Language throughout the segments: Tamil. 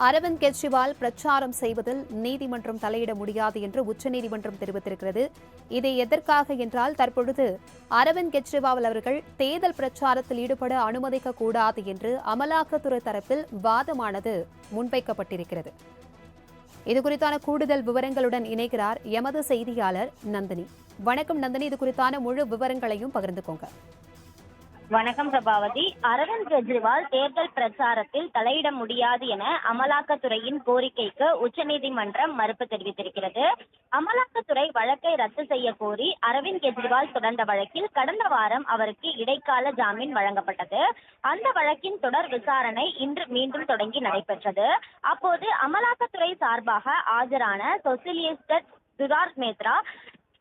அரவிந்த் கெஜ்ரிவால் பிரச்சாரம் செய்வதில் நீதிமன்றம் தலையிட முடியாது என்று உச்சநீதிமன்றம் தெரிவித்திருக்கிறது. இதை எதற்காக என்றால், தற்பொழுது அரவிந்த் கெஜ்ரிவால் அவர்கள் தேர்தல் பிரச்சாரத்தில் ஈடுபட அனுமதிக்கக்கூடாது என்று அமலாக்கத்துறை தரப்பில் வாதமானது முன்வைக்கப்பட்டிருக்கிறது. இதுகுறித்தான கூடுதல் விவரங்களுடன் இணைகிறார் எமது செய்தியாளர் நந்தினி. வணக்கம் நந்தினி, இது குறித்தான முழு விவரங்களையும் பகிர்ந்துக்கோங்க. வணக்கம் பிரபாவதி. அரவிந்த் கெஜ்ரிவால் தேர்தல் பிரச்சாரத்தில் தலையிட முடியாது என அமலாக்கத்துறையின் கோரிக்கைக்கு உச்சநீதிமன்றம் மறுப்பு தெரிவித்திருக்கிறது. அமலாக்கத்துறை வழக்கை ரத்து செய்ய கோரி அரவிந்த் கெஜ்ரிவால் தொடர்ந்த வழக்கில் கடந்த வாரம் அவருக்கு இடைக்கால ஜாமீன் வழங்கப்பட்டது. அந்த வழக்கின் தொடர் விசாரணை இன்று மீண்டும் தொடங்கி நடைபெற்றது. அப்போது அமலாக்கத்துறை சார்பாக ஆஜரான சொலிசிட்டர் துஷார் மேத்தா,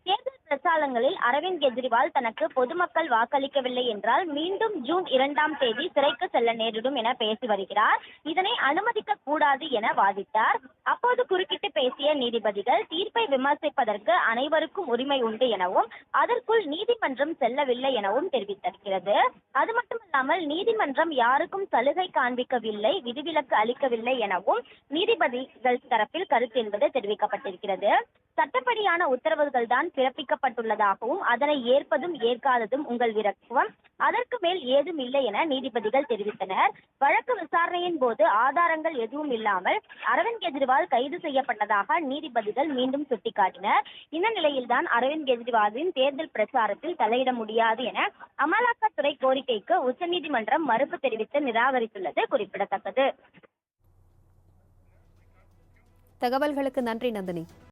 தேர்தல் பிரச்சாரங்களில் அரவிந்த் கெஜ்ரிவால் தனக்கு பொதுமக்கள் வாக்களிக்கவில்லை என்றால் மீண்டும் ஜூன் 2ஆம் தேதி சிறைக்கு செல்ல நேரிடும் என பேசி வருகிறார். இதனை அனுமதிக்க கூடாது என வாதிட்டார். அப்போது குறுக்கிட்டு பேசிய நீதிபதிகள், தீர்ப்பை விமர்சிப்பதற்கு அனைவருக்கும் உரிமை உண்டு எனவும் அதற்குள் நீதிமன்றம் செல்லவில்லை எனவும் தெரிவித்திருக்கிறது. அது மட்டுமல்லாமல் நீதிமன்றம் யாருக்கும் சலுகை காண்பிக்கவில்லை, விதிவிலக்கு அளிக்கவில்லை எனவும் நீதிபதிகள் தரப்பில் கருத்து என்பது தெரிவிக்கப்பட்டிருக்கிறது. சட்டப்படியான உத்தரவுகள் தான் பிறப்பிக்கப்பட்டுள்ளதாகவும் அதனை ஏற்பதும் ஏற்காததும் உங்கள் விருப்பம், அதற்கு மேல் ஏதும் இல்லை என நீதிபதிகள் தெரிவித்தனர். வழக்கு விசாரணையின் போது ஆதாரங்கள் எதுவும் இல்லாமல் அரவிந்த் கெஜ்ரிவால் கைது செய்யப்பட்டதாக நீதிபதிகள் மீண்டும் சுட்டிக்காட்டினர். இந்த நிலையில்தான் அரவிந்த் கெஜ்ரிவாலின் தேர்தல் பிரச்சாரத்தில் தலையிட முடியாது என அமலாக்கத்துறை கோரிக்கைக்கு உச்சநீதிமன்றம் மறுப்பு தெரிவித்து நிராகரித்துள்ளது குறிப்பிடத்தக்கது. தகவல்களுக்கு நன்றி நந்தினி.